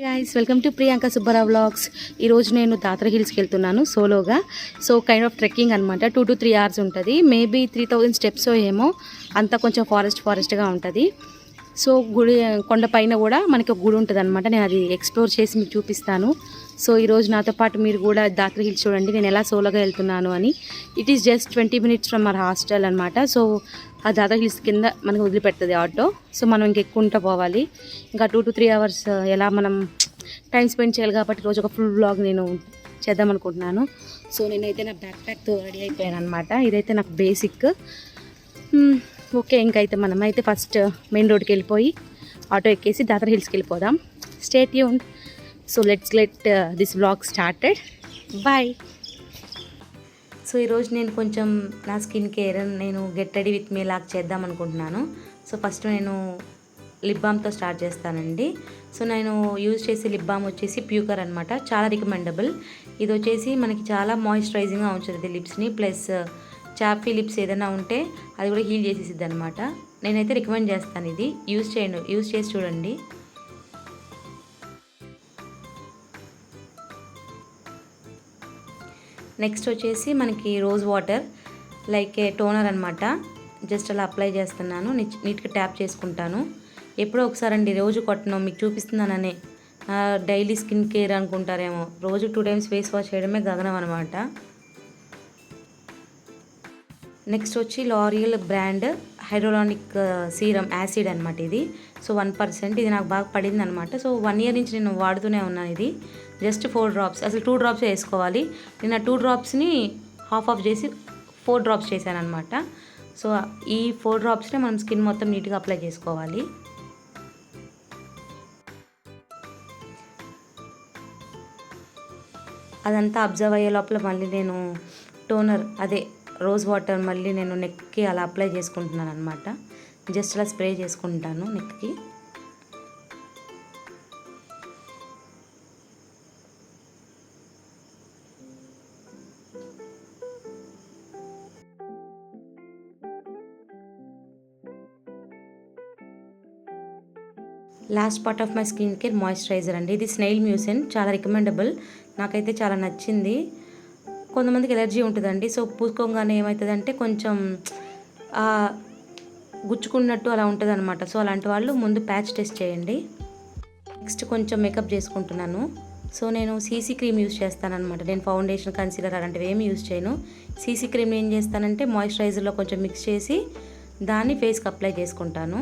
Guys welcome to Priyanka Subbarao vlogs. ఈరోజు నేను దాత్ర హిల్స్కి వెళ్తున్నాను సోలోగా. సో కైండ్ ఆఫ్ ట్రెక్కింగ్ అనమాట. 2 to 3 hours ఉంటుంది. మేబీ 3000 స్టెప్స్ ఏమో, అంతా కొంచెం ఫారెస్ట్గా ఉంటుంది. సో గుడి కొండపైన కూడా మనకి ఒక గుడి ఉంటుంది అనమాట. నేను అది ఎక్స్ప్లోర్ చేసి మీకు చూపిస్తాను. సో ఈరోజు నాతో పాటు మీరు కూడా దాత్ర హిల్స్ చూడండి, నేను ఎలా సోలోగా వెళ్తున్నాను అని. It is just 20 minutes from our hostel అనమాట. సో ఆ దాత్ర హిల్స్ కింద మనకు వదిలిపెడుతుంది ఆటో. సో మనం ఇంకెక్కుంటూ పోవాలి. ఇంకా 2 to 3 hours ఎలా మనం టైం స్పెండ్ చేయాలి కాబట్టి రోజు ఒక ఫుల్ వ్లాగ్ నేను చేద్దాం అనుకుంటున్నాను. సో నేనైతే నా బ్యాక్ ప్యాక్తో రెడీ అయిపోయాను అనమాట. ఇదైతే నాకు బేసిక్. ఓకే, ఇంకైతే మనమైతే ఫస్ట్ మెయిన్ రోడ్కి వెళ్ళిపోయి ఆటో ఎక్కేసి దాత్ర హిల్స్కి వెళ్ళిపోదాం. Stay tuned. So let's get this vlog started. Bye. So ఈరోజు నేను కొంచెం నా స్కిన్ కేర్ నేను గెట్ రెడీ విత్ మీ లాగా చేద్దాం అనుకుంటున్నాను. సో ఫస్ట్ నేను లిప్ బామ్తో స్టార్ట్ చేస్తానండి. సో నేను యూజ్ చేసే లిప్ బామ్ వచ్చేసి ప్యూకర్ అనమాట. చాలా రికమెండబుల్. ఇది వచ్చేసి మనకి చాలా మాయిశ్చరైజింగ్గా ఉంచుతుంది లిప్స్ని. ప్లస్ చాపీ లిప్స్ ఏదైనా ఉంటే అది కూడా హీల్ చేసేసిద్ది అనమాట. నేనైతే రికమెండ్ చేస్తాను, ఇది యూజ్ చేసి చూడండి. నెక్స్ట్ వచ్చేసి మనకి రోజ్ వాటర్ లైక్ ఏ టోనర్ అనమాట. జస్ట్ అలా అప్లై చేస్తున్నాను, నీట్గా ట్యాప్ చేసుకుంటాను. ఎప్పుడో ఒకసారి అండి, రోజు కొట్టను, మీకు చూపిస్తున్నాననే. డైలీ స్కిన్ కేర్ అనుకుంటారేమో, రోజు 2 times ఫేస్ వాష్ చేయడమే గగనం అనమాట. నెక్స్ట్ వచ్చి లారియల్ బ్రాండ్ హైడ్రోలానిక్ సీరం యాసిడ్ అనమాట ఇది. సో 1%. ఇది నాకు బాగా పడింది అనమాట. సో 1 year నుంచి నేను వాడుతూనే ఉన్నాను. ఇది జస్ట్ 4 drops, అసలు 2 drops వేసుకోవాలి. నేను ఆ 2 dropsని హాఫ్ చేసి 4 drops చేశాను అనమాట. సో ఈ 4 dropsని మనం స్కిన్ మొత్తం నీట్గా అప్లై చేసుకోవాలి. అదంతా అబ్జర్వ్ అయ్యే లోపల మళ్ళీ నేను టోనర్, అదే రోజ్ వాటర్ మళ్ళీ నేను నెక్కి అలా అప్లై చేసుకుంటున్నాను అనమాట. జస్ట్ అలా స్ప్రే చేసుకుంటాను నెక్కి. Last part of my skin care moisturiser అండి. ఇది స్నెయిల్ మ్యూసిన్, చాలా రికమెండబుల్. నాకైతే చాలా నచ్చింది. కొంతమందికి ఎలర్జీ ఉంటుందండి. సో పూసుకోగానే ఏమవుతుందంటే కొంచెం గుచ్చుకున్నట్టు అలా ఉంటుంది అనమాట. సో అలాంటి వాళ్ళు ముందు ప్యాచ్ టెస్ట్ చేయండి. నెక్స్ట్ కొంచెం మేకప్ చేసుకుంటున్నాను. సో నేను సీసీ క్రీమ్ యూజ్ చేస్తానమాట. నేను ఫౌండేషన్, కన్సీలర్ అలాంటివి ఏమి యూజ్ చేయను. సీసీ క్రీమ్ ఏం చేస్తానంటే మాయిశ్చరైజర్లో కొంచెం మిక్స్ చేసి దాన్ని ఫేస్కి అప్లై చేసుకుంటాను.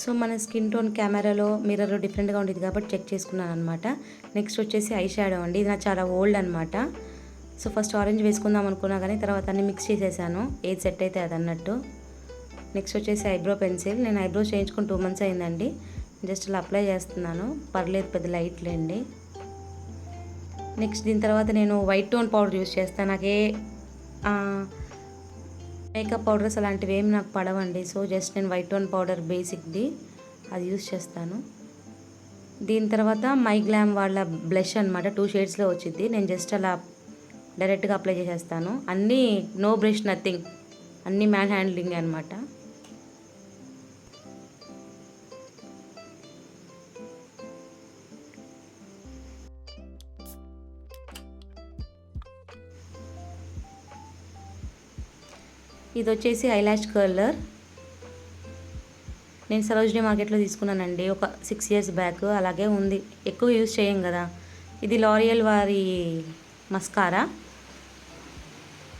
సో మన స్కిన్ టోన్ కెమెరాలో, మిర్రర్లో డిఫరెంట్గా ఉండేది కాబట్టి చెక్ చేసుకున్నాను అనమాట. నెక్స్ట్ వచ్చేసి ఐ షాడో అండి. ఇది నాకు చాలా ఓల్డ్ అనమాట. సో ఫస్ట్ ఆరెంజ్ వేసుకుందాం అనుకున్నా కానీ తర్వాత అన్ని మిక్స్ చేసేసాను, ఏది సెట్ అయితే అది అన్నట్టు. నెక్స్ట్ వచ్చేసి ఐబ్రో పెన్సిల్. నేను ఐబ్రోస్ చేయించుకుని 2 months అయిందండి. జస్ట్ అలా అప్లై చేస్తున్నాను, పర్లేదు, పెద్ద లైట్లేండి. నెక్స్ట్ దీని తర్వాత నేను వైట్ టోన్ పౌడర్ యూజ్ చేస్తాను. నాకే మేకప్ పౌడర్స్ అలాంటివి ఏమి నాకు పడవండి. సో జస్ట్ నేను వైట్ టోన్ పౌడర్ బేసిక్ది అది యూజ్ చేస్తాను. దీని తర్వాత మై గ్లామ్ వాళ్ళ బ్లష్ అనమాట. 2 shadesలో వచ్చింది. నేను జస్ట్ అలా డైరెక్ట్గా అప్లై చేసేస్తాను. అన్నీ నో బ్రష్, నథింగ్, అన్నీ మ్యాన్ హ్యాండ్లింగ్ అనమాట. ఇది వచ్చేసి ఐలాష్ కర్లర్. నేను సరోజినీ మార్కెట్లో తీసుకున్నానండి ఒక 6 years బ్యాక్. అలాగే ఉంది, ఎక్కువ యూజ్ చేయం కదా. ఇది లారియల్ వారి మస్కారా.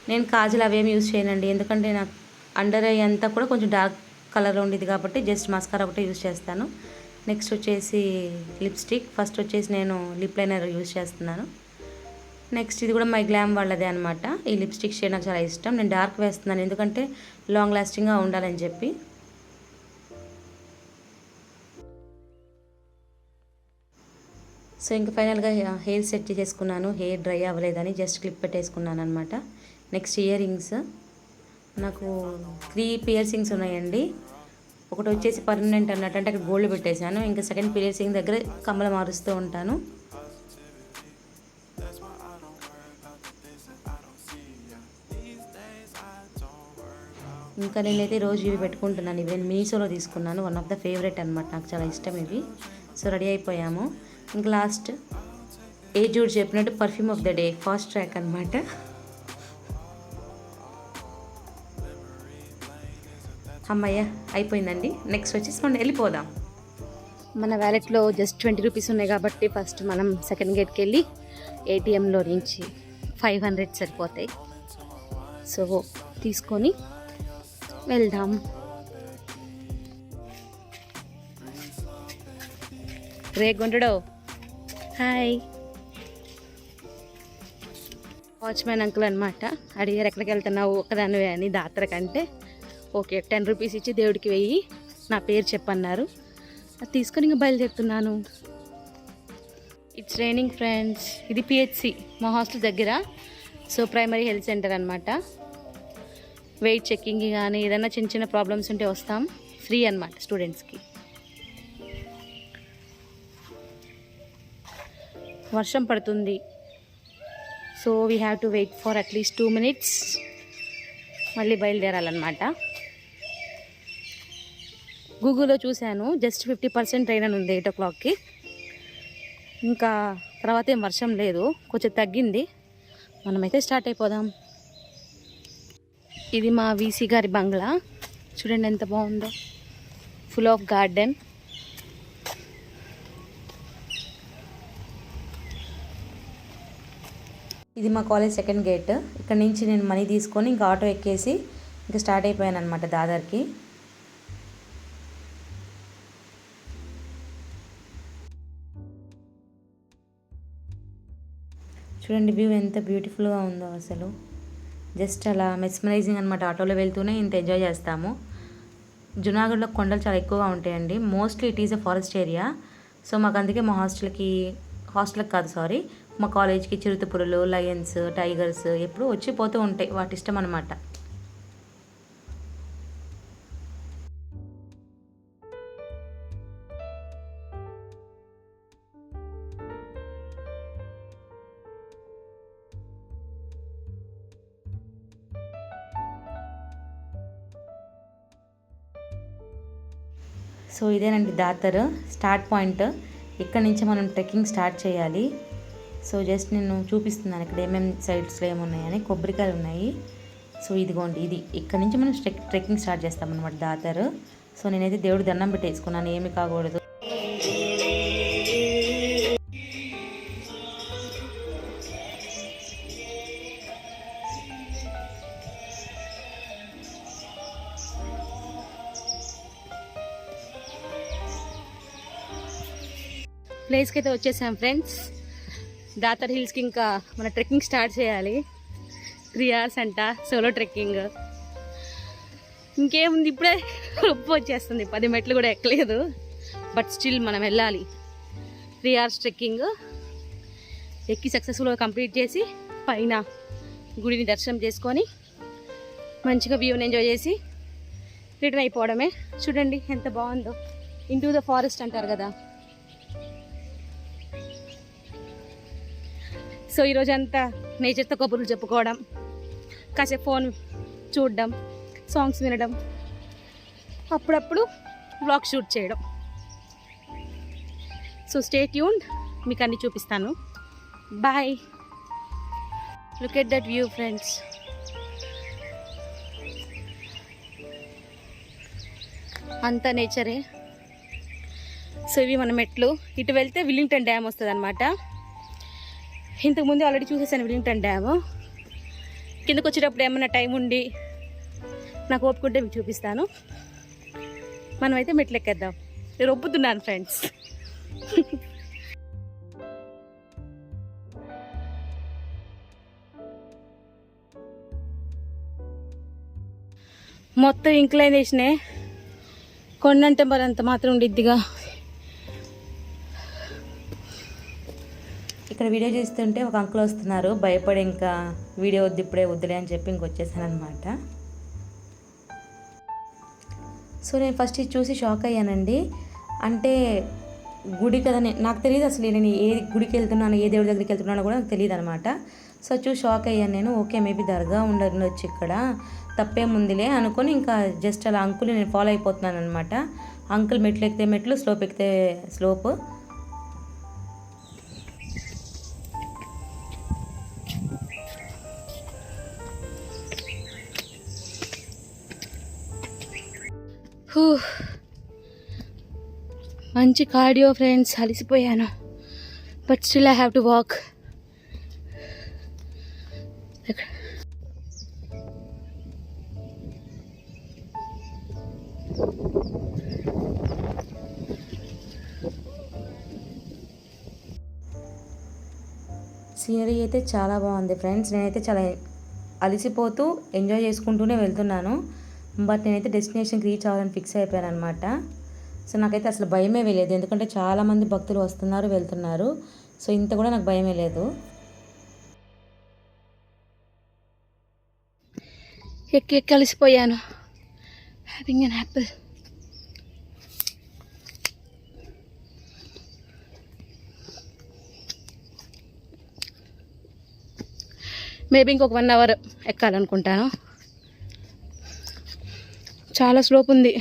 నేను కాజల్ అవేమి యూజ్ చేయనండి, ఎందుకంటే నాకు అండర్ ఐ అంతా కూడా కొంచెం డార్క్ కలర్ ఉండేది కాబట్టి జస్ట్ మస్కారా ఒకటే యూజ్ చేస్తాను. నెక్స్ట్ వచ్చేసి లిప్స్టిక్. ఫస్ట్ వచ్చేసి నేను లిప్ లైనర్ యూజ్ చేస్తున్నాను. నెక్స్ట్ ఇది కూడా మై గ్లామ్ వాళ్ళదే అనమాట. ఈ లిప్స్టిక్ షేడ్ నాకు చాలా ఇష్టం. నేను డార్క్ వేస్తున్నాను ఎందుకంటే లాంగ్ లాస్టింగ్గా ఉండాలని చెప్పి. సో ఇంకా ఫైనల్గా హెయిర్ సెట్ చేసుకున్నాను. హెయిర్ డ్రై అవ్వలేదని జస్ట్ క్లిప్ పెట్టేసుకున్నాను అనమాట. Next ear rings. నాకు 3 పియర్సింగ్స్ ఉన్నాయండి. ఒకటి వచ్చేసి పర్మనెంట్ అన్నట్టు, అంటే అక్కడ గోల్డ్ పెట్టేశాను. ఇంకా సెకండ్ పియర్సింగ్ దగ్గర కమ్మలు మారుస్తూ ఉంటాను. ఇంకా నేనైతే రోజు ఇవి పెట్టుకుంటున్నాను. ఇవి నేను మీషోలో తీసుకున్నాను. వన్ ఆఫ్ ద ఫేవరెట్ అనమాట, నాకు చాలా ఇష్టం ఇవి. సో రెడీ అయిపోయాము. ఇంకా లాస్ట్ ఏజూడ్ చెప్పినట్టు perfume of the day fast track అనమాట. అమ్మయ్య అయిపోయిందండి. నెక్స్ట్ వచ్చేసి మనం వెళ్ళిపోదాం. మన వ్యాలెట్లో జస్ట్ 20 రూపీస్ ఉన్నాయి కాబట్టి ఫస్ట్ మనం సెకండ్ గేట్కి వెళ్ళి ఏటీఎంలో నుంచి 500 సరిపోతాయి. సో తీసుకొని వెళ్దాం. రేగుండడో హాయ్. వాచ్మ్యాన్ అంకుల్ అనమాట. అడిగారు ఎక్కడికి వెళ్తున్నావు ఒక్కదానివే అని, దాత్ర కంటే. ఓకే 10 రూపీస్ ఇచ్చి దేవుడికి వెయ్యి నా పేరు చెప్పన్నారు. అది తీసుకొని ఇంకా బయలుదేరుతున్నాను. It's raining friends. ఇది పిహెచ్సి మా హాస్టల్ దగ్గర. సో ప్రైమరీ హెల్త్ సెంటర్ అనమాట. వెయిట్ చెక్కింగ్ కానీ ఏదైనా చిన్న చిన్న ప్రాబ్లమ్స్ ఉంటే వస్తాం. ఫ్రీ అనమాట స్టూడెంట్స్కి. వర్షం పడుతుంది. So we have to wait for at least 2 minutes. మళ్ళీ బయలుదేరాలన్నమాట. గూగుల్లో చూశాను జస్ట్ 50% ట్రైన్ అని ఉంది 8 o'clockకి. ఇంకా తర్వాత ఏం వర్షం లేదు, కొంచెం తగ్గింది. మనమైతే స్టార్ట్ అయిపోదాం. ఇది మా వీసీ గారి బంగ్లా. చూడండి ఎంత బాగుందో, ఫుల్ ఆఫ్ గార్డెన్. ఇది మా కాలేజ్ సెకండ్ గేట్. ఇక్కడ నుంచి నేను మనీ తీసుకొని ఇంకా ఆటో ఎక్కేసి ఇంకా స్టార్ట్ అయిపోయాను అనమాట దాదర్కి. చూడండి వ్యూ ఎంత బ్యూటిఫుల్గా ఉందో అసలు. జస్ట్ అలా మెస్మరైజింగ్ అనమాట. ఆటోలో వెళ్తూనే ఇంత ఎంజాయ్ చేస్తాము. జునాగఢ్లో కొండలు చాలా ఎక్కువగా ఉంటాయండి. Mostly it is a forest area. So మాకు అందుకే మా హాస్టల్కి కాదు సారీ, మా కాలేజ్కి చిరుతపురులు, లయన్స్, టైగర్స్ ఎప్పుడు వచ్చిపోతూ ఉంటాయి. వాటి ఇష్టం అనమాట. సో ఇదేనండి దాతర్ స్టార్ట్ పాయింట్. ఇక్కడ నుంచి మనం ట్రెక్కింగ్ స్టార్ట్ చేయాలి. సో జస్ట్ నేను చూపిస్తున్నాను ఇక్కడ ఏమేమి సైడ్స్లో ఏమున్నాయని. కొబ్బరికాయలు ఉన్నాయి. సో ఇదిగోండి, ఇది ఇక్కడ నుంచి మనం ట్రెక్కింగ్ స్టార్ట్ చేస్తామన్నమాట దాతర్. సో నేనైతే దేవుడి దండం పెట్టేసుకున్నాను, ఏమి కాకూడదు. ప్లేస్కి అయితే వచ్చేసాం ఫ్రెండ్స్. దాతర్ హిల్స్కి ఇంకా మన ట్రెక్కింగ్ స్టార్ట్ చేయాలి. 3 hours అంట సోలో ట్రెక్కింగ్. ఇంకేముంది, ఇప్పుడే ఉప్పు వచ్చేస్తుంది. 10 మెట్లు కూడా ఎక్కలేదు. బట్ స్టిల్ మనం వెళ్ళాలి. 3 hours ట్రెక్కింగ్ ఎక్కి సక్సెస్ఫుల్గా కంప్లీట్ చేసి పైన గుడిని దర్శనం చేసుకొని మంచిగా వ్యూని ఎంజాయ్ చేసి రిటర్న్ అయిపోవడమే. చూడండి ఎంత బాగుందో. ఇంటూ ద ఫారెస్ట్ అంటారు కదా. సో ఈరోజంతా నేచర్తో కబుర్లు చెప్పుకోవడం, కాసేపు ఫోన్ చూడడం, సాంగ్స్ వినడం, అప్పుడప్పుడు వ్లాగ్ షూట్ చేయడం. సో స్టే ట్యూన్డ్, మీకు అన్నీ చూపిస్తాను. Bye. Look at that view friends. అంతా నేచరే. సో ఇవి మన మెట్లు. ఇటు వెళ్తే విల్లింగ్టన్ డ్యామ్ వస్తుంది అనమాట. ఇంతకుముందు ఆల్రెడీ చూసేసాను విల్లింగ్టన్ డ్యామ్. కిందకు వచ్చేటప్పుడు ఏమన్నా టైం ఉండి నాకు ఓపుకుంటే మీకు చూపిస్తాను. మనమైతే మెట్లు ఎక్కేద్దాం. నేను ఒప్పుతున్నాను ఫ్రెండ్స్. మొత్తం ఇంక్లైనేషనే. కొండంటే మరి అంత మాత్రం ఉండిద్దిగా. ఇక్కడ వీడియో చేస్తుంటే ఒక అంకుల్ వస్తున్నారు. భయపడి ఇంకా వీడియో వద్దు ఇప్పుడే వద్దులే అని చెప్పి ఇంకొచ్చేసాను అనమాట. సో నేను ఫస్ట్ ఇది చూసి షాక్ అయ్యానండి. అంటే గుడి కదా, నాకు తెలియదు అసలు నేను ఏ గుడికి వెళ్తున్నాను, ఏ దేవుడి దగ్గరికి వెళ్తున్నానో కూడా నాకు తెలియదు అనమాట. సో చూసి షాక్ అయ్యాను నేను. ఓకే, మేబీ దర్గా ఉండొచ్చు ఇక్కడ, తప్పేముందిలే అనుకొని ఇంకా జస్ట్ అలా అంకుల్ని నేను ఫాలో అయిపోతున్నాను అనమాట. అంకుల్ మెట్లు ఎక్కితే మెట్లు, స్లోప్ ఎక్కితే స్లోప్. మంచి కార్డియో ఫ్రెండ్స్, అలిసిపోయాను. But still I have to walk. Scenery అయితే చాలా బాగుంది ఫ్రెండ్స్. నేనైతే చాలా అలిసిపోతూ ఎంజాయ్ చేసుకుంటూనే వెళ్తున్నాను. బట్ నేనైతే డెస్టినేషన్కి రీచ్ అవ్వాలని ఫిక్స్ అయిపోయాను అనమాట. సో నాకైతే అసలు భయమే లేదు, ఎందుకంటే చాలామంది భక్తులు వస్తున్నారు వెళ్తున్నారు. సో ఇంత కూడా నాకు భయమే లేదు. ఎక్కి కలిసిపోయాను. Having an apple. మేబీ ఇంకొక 1 అవర్ ఎక్కాలనుకుంటాను. చాలా స్లోప్ ఉంది.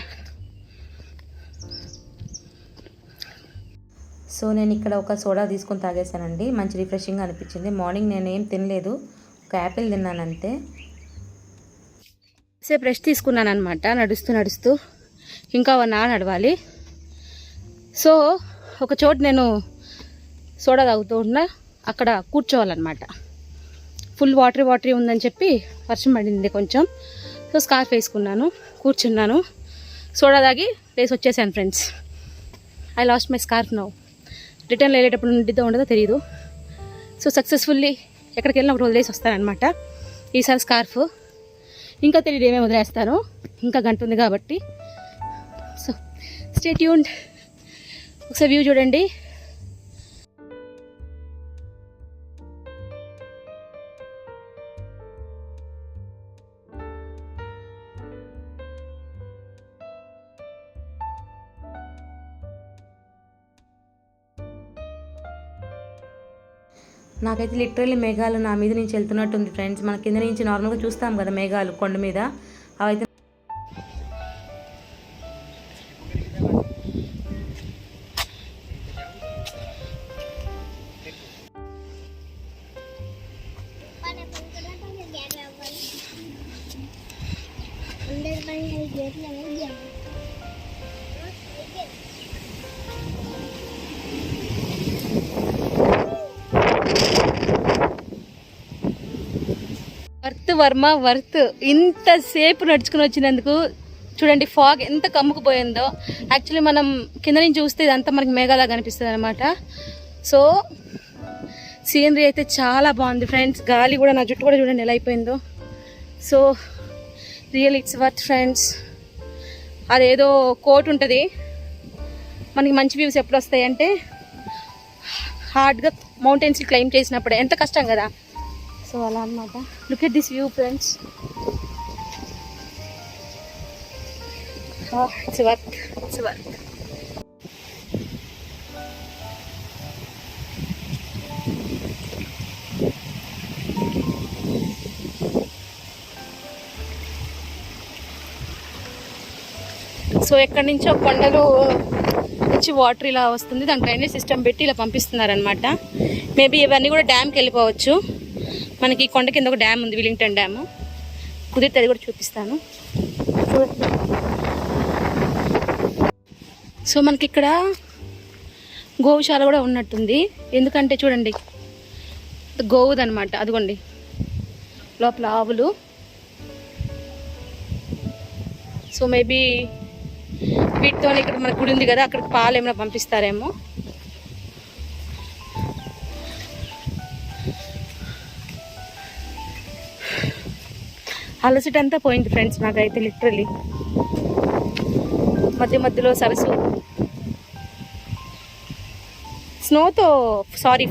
సో నేను ఇక్కడ ఒక సోడా తీసుకొని తాగేసానండి. మంచి రిఫ్రెషింగ్గా అనిపించింది. మార్నింగ్ నేను ఏం తినలేదు, ఒక యాపిల్ తిన్నాను అంతే. సేపు రెస్ట్ తీసుకున్నాను అనమాట నడుస్తూ. ఇంకా 1 అవర్ నడవాలి. సో ఒక చోటు నేను సోడా తాగుతూ ఉన్నా, అక్కడ కూర్చోవాలన్నమాట. ఫుల్ వాటరీ ఉందని చెప్పి వర్షం పడింది కొంచెం. సో స్కార్ఫ్ వేసుకున్నాను, కూర్చున్నాను, సోడా తాగి లేసి వచ్చేసాను friends. I lost my scarf now. Return వెళ్ళేటప్పుడు ఉండిద్దో ఉండదో తెలియదు. సో సక్సెస్ఫుల్లీ ఎక్కడికి వెళ్ళినా ఒక రోజు లేసి వస్తానమాట. ఈసారి స్కార్ఫ్ ఇంకా తెలియదు ఏమేమి వదిలేస్తాను, ఇంకా గంట ఉంది కాబట్టి. So stay tuned. ఒకసారి వ్యూ చూడండి. నాకైతే లిటరల్లీ మేఘాలు నా మీద నుంచి వెళ్తున్నట్టుంది ఫ్రెండ్స్. మన కింద నుంచి నార్మల్గా చూస్తాం కదా మేఘాలు కొండ మీద, అవైతే వర్త్ ఇంతసేపు నడుచుకుని వచ్చినందుకు. చూడండి ఫాగ్ ఎంత కమ్ముకుపోయిందో. యాక్చువల్లీ మనం కింద నుంచి చూస్తే ఇదంతా మనకి మేఘాలా కనిపిస్తుంది అనమాట. సో సీనరీ అయితే చాలా బాగుంది ఫ్రెండ్స్. గాలి కూడా, నా జుట్టు కూడా చూడండి ఎలా అయిపోయిందో. So real it's worth friends. అదేదో కోట్ ఉంటుంది, మనకి మంచి వ్యూస్ ఎప్పుడు వస్తాయంటే హార్డ్గా మౌంటైన్స్కి క్లైమ్ చేసినప్పుడే. ఎంత కష్టం కదా. సో అలా అనమాట. Look at this view friends. It's worth. So ఎక్కడి నుంచో కొండలు వచ్చి వాటర్ ఇలా వస్తుంది, దాని డ్రైనేజ్ సిస్టమ్ పెట్టి ఇలా పంపిస్తున్నారనమాట. మేబీ ఇవన్నీ కూడా డ్యామ్కి వెళ్ళిపోవచ్చు. మనకి కొండ కింద ఒక డ్యామ్ ఉంది, విలింగ్టన్ డ్యామ్. కుదిరితే అది కూడా చూపిస్తాను. సో మనకి ఇక్కడ గోవుశాల కూడా ఉన్నట్టుంది. ఎందుకంటే చూడండి గోవుదనమాట, అదిగోండి లోపల ఆవులు. సో మేబీ వీటితో ఇక్కడ మన గుడి ఉంది కదా, అక్కడికి పాలు ఏమైనా పంపిస్తారేమో. అలసట అంతా పోయింది ఫ్రెండ్స్ నాకైతే లిటరలీ. మధ్యలో సరస్సు స్నోతో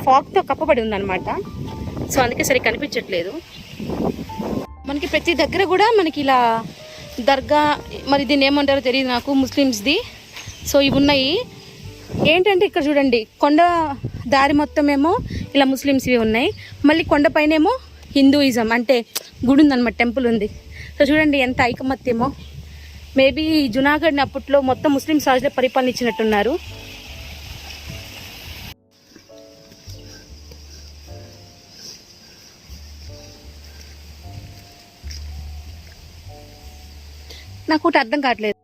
ఫాగ్తో కప్పబడి ఉందన్నమాట. సో అందుకే సరిగ్గా కనిపించట్లేదు. మనకి ప్రతి దగ్గర కూడా మనకి ఇలా దర్గా, మరి దీన్ని ఏమంటారో తెలియదు నాకు, ముస్లిమ్స్ది. సో ఇవి ఉన్నాయి. ఏంటంటే ఇక్కడ చూడండి, కొండ దారి మొత్తం ఏమో ఇలా ముస్లిమ్స్వి ఉన్నాయి, మళ్ళీ కొండపైన ఏమో హిందూయిజం అంటే గుడి ఉందన్నమాట, టెంపుల్ ఉంది. సో చూడండి ఎంత ఐకమత్యమో. మేబీ జునాగఢ్ని అప్పట్లో మొత్తం ముస్లిం రాజులే పరిపాలించినట్టున్నారు. నాకు ఒకటి అర్థం కావట్లేదు.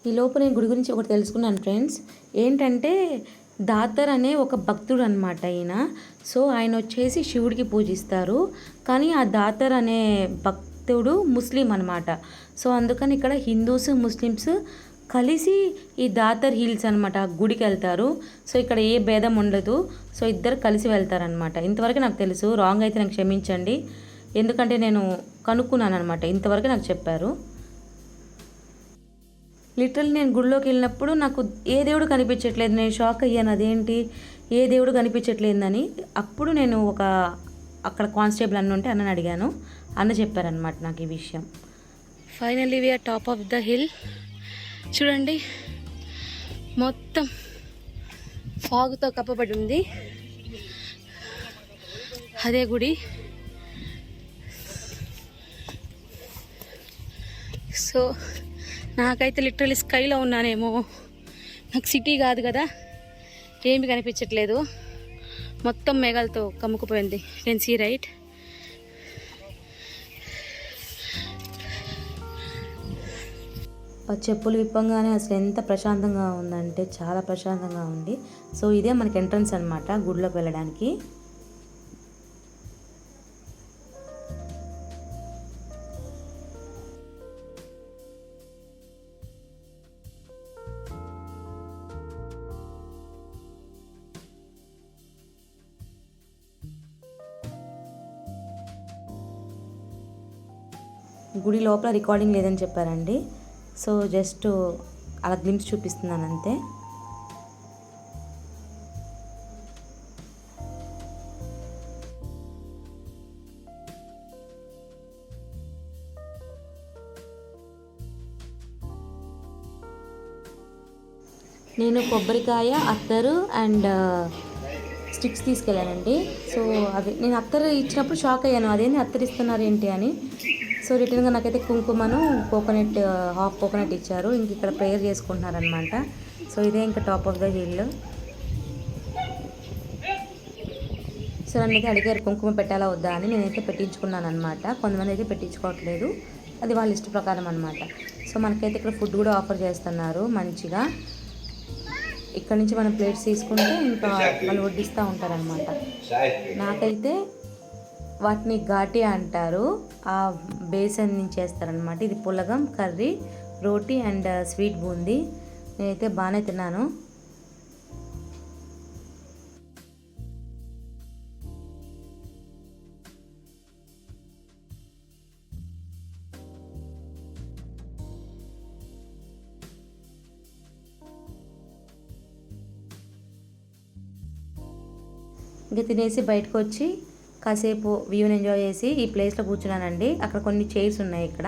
ఈ లోపు నేను గుడి గురించి ఒకటి తెలుసుకున్నాను ఫ్రెండ్స్. ఏంటంటే దాతర్ అనే ఒక భక్తుడు అనమాట ఈయన. సో ఆయన వచ్చేసి శివుడికి పూజిస్తారు, కానీ ఆ దాతర్ అనే భక్తుడు ముస్లిం అనమాట. సో అందుకని ఇక్కడ హిందూస్ ముస్లిమ్స్ కలిసి ఈ దాతర్ హిల్స్ అనమాట గుడికి వెళ్తారు. సో ఇక్కడ ఏ భేదం ఉండదు, సో ఇద్దరు కలిసి వెళ్తారనమాట. ఇంతవరకు నాకు తెలుసు, రాంగ్ అయితే నాకు క్షమించండి, ఎందుకంటే నేను కనుక్కున్నాను అనమాట, ఇంతవరకు నాకు చెప్పారు. లిటరల్ నేను గుడిలోకి వెళ్ళినప్పుడు నాకు ఏ దేవుడు కనిపించట్లేదు, నేను షాక్ అయ్యాను, అదేంటి ఏ దేవుడు కనిపించట్లేదని. అప్పుడు నేను అక్కడ కానిస్టేబుల్ అన్న ఉంటే అన్నని అడిగాను, అన్న చెప్పారనమాట నాకు ఈ విషయం. Finally we are top of the hill. చూడండి మొత్తం ఫాగ్తో కప్పబడి ఉంది, అదే గుడి. సో నాకైతే లిటరలీ స్కైలో ఉన్నానేమో, నాకు సిటీ కాదు కదా, ఏమి కనిపించట్లేదు, మొత్తం మేఘాలతో కమ్ముకుపోయింది. Can see right. ఆ చెప్పులు విప్పంగానే అసలు ఎంత ప్రశాంతంగా ఉందంటే చాలా ప్రశాంతంగా ఉంది. సో ఇదే మనకి ఎంట్రన్స్ అనమాట గుడిలోకి వెళ్ళడానికి. గుడి లోపల రికార్డింగ్ లేదని చెప్పారండి, సో జస్ట్ అలా గ్లిమ్స్ చూపిస్తున్నాను అంతే. నేను కొబ్బరికాయ, అత్తరు అండ్ స్టిక్స్ తీసుకెళ్ళానండి. సో అవి నేను అత్తరు ఇచ్చినప్పుడు షాక్ అయ్యాను, అదేంటి అత్తరు ఇస్తున్నారు ఏంటి అని. సో రిటర్న్గా నాకైతే కుంకుమను కోకోనట్, హాఫ్ కోకోనట్ ఇచ్చారు. ఇంక ఇక్కడ ప్రేయర్ చేసుకుంటున్నారనమాట. సో ఇదే ఇంకా top of the hill. So నన్నైతే అడిగారు కుంకుమ పెట్టాలా వద్దా అని, నేనైతే పెట్టించుకున్నాను అనమాట. కొంతమంది అయితే పెట్టించుకోవట్లేదు, అది వాళ్ళ ఇష్ట ప్రకారం అనమాట. సో మనకైతే ఇక్కడ ఫుడ్ కూడా ఆఫర్ చేస్తున్నారు మంచిగా. ఇక్కడ నుంచి మనం ప్లేట్స్ తీసుకుంటే ఇంకా వాళ్ళు వడ్డిస్తూ ఉంటారనమాట. నాకైతే వాటిని ఘాటి అంటారు, ఆ బేసన్ నుంచి చేస్తారనమాట. ఇది పులగం, కర్రీ, రోటీ అండ్ స్వీట్ బూందీ. నేనైతే బాగానే తిన్నాను. ఇంకా తినేసి బయటకు వచ్చి కాసేపు వ్యూని ఎంజాయ్ చేసి ఈ ప్లేస్లో కూర్చున్నానండి. అక్కడ కొన్ని చైర్స్ ఉన్నాయి ఇక్కడ.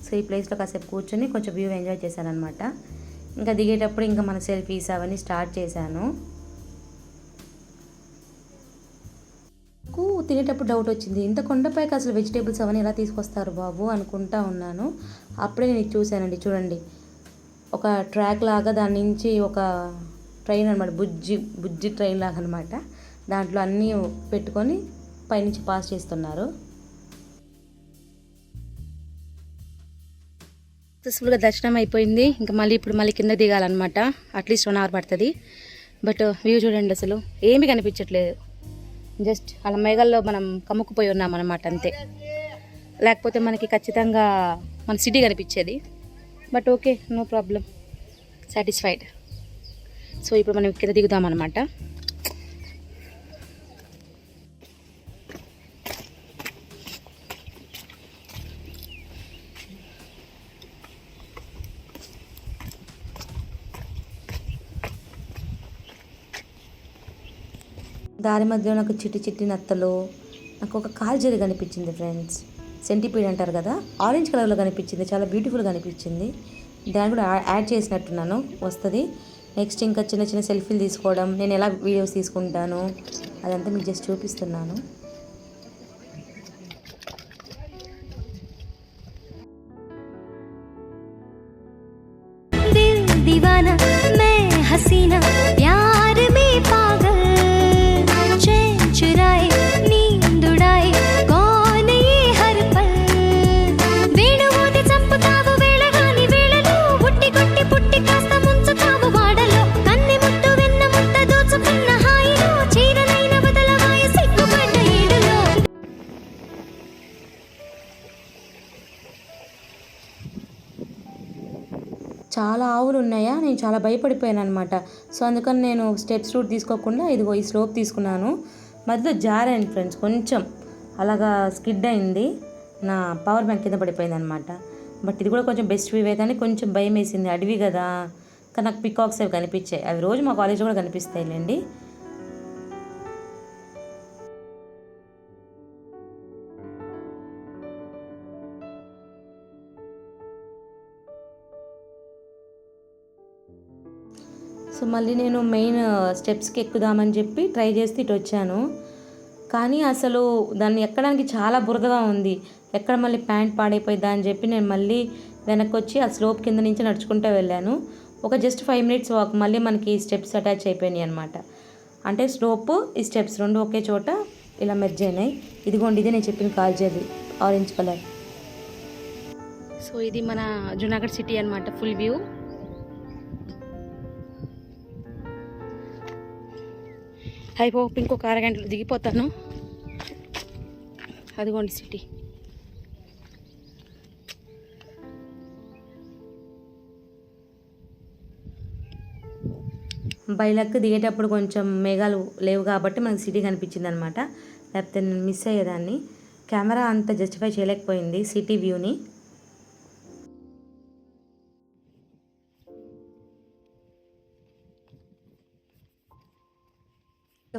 సో ఈ ప్లేస్లో కాసేపు కూర్చొని కొంచెం వ్యూ ఎంజాయ్ చేశానమాట. ఇంకా దిగేటప్పుడు ఇంకా మన సెల్ఫీస్ అవన్నీ స్టార్ట్ చేశాను. నాకు తినేటప్పుడు డౌట్ వచ్చింది, ఇంత కొండపైకి అసలు వెజిటేబుల్స్ అవన్నీ ఎలా తీసుకొస్తారు బాబు అనుకుంటా ఉన్నాను. అప్పుడే నేను ఇది చూశానండి, చూడండి ఒక ట్రాక్ లాగా, దాని నుంచి ఒక ట్రైన్ అనమాట, బుజ్జి ట్రైన్ లాగా అనమాట. దాంట్లో అన్నీ పెట్టుకొని పైనుంచి పాస్ చేస్తున్నారు. సక్సెస్ఫుల్గా దర్శనం అయిపోయింది. ఇంకా ఇప్పుడు కింద దిగాలన్నమాట. అట్లీస్ట్ 1 hour పడుతుంది. బట్ వ్యూ చూడండి, అసలు ఏమీ కనిపించట్లేదు. జస్ట్ అలా మేఘాల్లో మనం కమ్ముకుపోయి ఉన్నాం అన్నమాట, అంతే. లేకపోతే మనకి ఖచ్చితంగా మన సిటీ కనిపించేది. But okay, no problem, satisfied. So ఇప్పుడు మనం కింద దిగుదామన్నమాట. దారి మధ్యలో నాకు చిట్టి నత్తలు, నాకు ఒక కాల్జరి కనిపించింది ఫ్రెండ్స్. సెంటిపీడ్ అంటారు కదా, ఆరెంజ్ కలర్లో కనిపించింది, చాలా బ్యూటిఫుల్గా అనిపించింది. దాన్ని కూడా యాడ్ చేసినట్టున్నాను, వస్తుంది. నెక్స్ట్ ఇంకా చిన్న సెల్ఫీలు తీసుకోవడం, నేను ఎలా వీడియోస్ తీసుకుంటాను అదంతా మీకు జస్ట్ చూపిస్తున్నాను. दीवाना मैं हसीना प्यार में पागल चैन चुराए नींद उड़ाए कौन ये हर पल वेणुमोति चंपुतावु वेळगानी वेळलो हुट्टी కొట్టి పుట్టి కాస్త ముంచుతావు వాడలో కన్నె ముట్టు వెన్న ముట్ట దోచుకున్న హాయిలో చీరనైన బదలవాయి సిగ్గుపడ్డ ఈడులో. చాలా ఆవులు ఉన్నాయా, నేను చాలా భయపడిపోయాను అనమాట. సో అందుకని నేను స్టెప్స్ రూట్ తీసుకోకుండా ఇదిగో ఈ స్లోప్ తీసుకున్నాను. మధ్యలో జారాను ఫ్రెండ్స్, కొంచెం అలాగా స్కిడ్ అయింది, నా పవర్ బ్యాంక్ కింద పడిపోయింది అనమాట. బట్ ఇది కూడా కొంచెం బెస్ట్ వ్యూ కానీ కొంచెం భయం వేసింది, అడవి కదా. కానీ నాకు పికాక్స్ అవి కనిపించాయి, అవి రోజు మా కాలేజ్లో కూడా కనిపిస్తాయిలేండి. సో మళ్ళీ నేను మెయిన్ స్టెప్స్కి ఎక్కుదామని చెప్పి ట్రై చేస్తే ఇటు వచ్చాను. కానీ అసలు దాన్ని ఎక్కడానికి చాలా బురదగా ఉంది, ఎక్కడ మళ్ళీ ప్యాంట్ పాడైపోయిందా అని చెప్పి నేను మళ్ళీ వెనక్కి వచ్చి ఆ స్లోప్ కింద నుంచి నడుచుకుంటూ వెళ్ళాను. ఒక జస్ట్ 5 minutes వాక్, మళ్ళీ మనకి స్టెప్స్ అటాచ్ అయిపోయినాయి అనమాట. అంటే స్లోప్ ఈ స్టెప్స్ రెండు ఒకే చోట ఇలా మెర్జ్ అయినాయి. ఇదిగోండి, ఇదే నేను చెప్పిన కాల్జేది ఆరెంజ్ కలర్. సో ఇది మన జునాగఢ్ సిటీ అనమాట, ఫుల్ వ్యూ. అయిపోయి ఇంకొక 1/2 గంటలో దిగిపోతాను. అదిగోండి సిటీ. బైలక్ దిగేటప్పుడు కొంచెం మేఘాలు లేవు కాబట్టి మనకి సిటీ కనిపించింది అనమాట, లేకపోతే నేను మిస్ అయ్యేదాన్ని. కెమెరా అంత జస్టిఫై చేయలేకపోయింది సిటీ వ్యూని.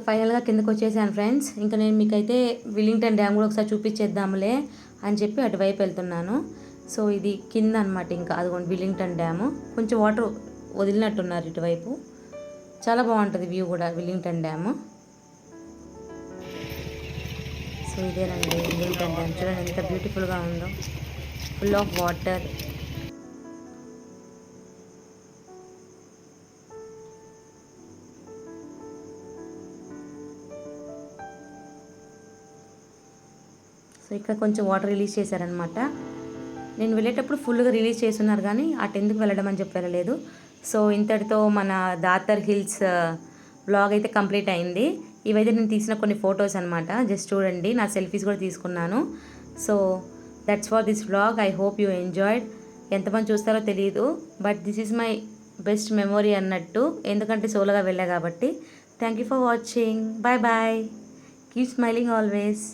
ఫైనల్గా కిందకు వచ్చేసాను ఫ్రెండ్స్. ఇంకా నేను మీకైతే విల్లింగ్టన్ డ్యామ్ కూడా ఒకసారి చూపించేద్దాంలే అని చెప్పి అటువైపు వెళ్తున్నాను. సో ఇది కింద అనమాట, ఇంకా అదిగోండి విల్లింగ్టన్ డ్యాము. కొంచెం వాటర్ వదిలినట్టున్నారు ఇటువైపు, చాలా బాగుంటుంది వ్యూ కూడా విల్లింగ్టన్ డ్యాము. సో ఇదేనండి విల్లింగ్టన్ డ్యామ్, చూడండి ఎంత బ్యూటిఫుల్గా ఉందో, ఫుల్ ఆఫ్ వాటర్. సో ఇక్కడ కొంచెం వాటర్ రిలీజ్ చేశారనమాట. నేను వెళ్ళేటప్పుడు ఫుల్గా రిలీజ్ చేస్తున్నారు కానీ అటు ఎందుకు వెళ్ళడం అని చెప్పి వెళ్ళలేదు. సో ఇంతటితో మన దాతర్ హిల్స్ వ్లాగ్ అయితే కంప్లీట్ అయింది. ఇవైతే నేను తీసిన కొన్ని ఫొటోస్ అనమాట, జస్ట్ చూడండి. నా సెల్ఫీస్ కూడా తీసుకున్నాను. So that's for this vlog. I hope you enjoyed. ఎంతమంది చూస్తారో తెలియదు, but this is my best memory అన్నట్టు, ఎందుకంటే సోలోగా వెళ్ళా కాబట్టి. Thank you for watching. Bye bye. Keep smiling always.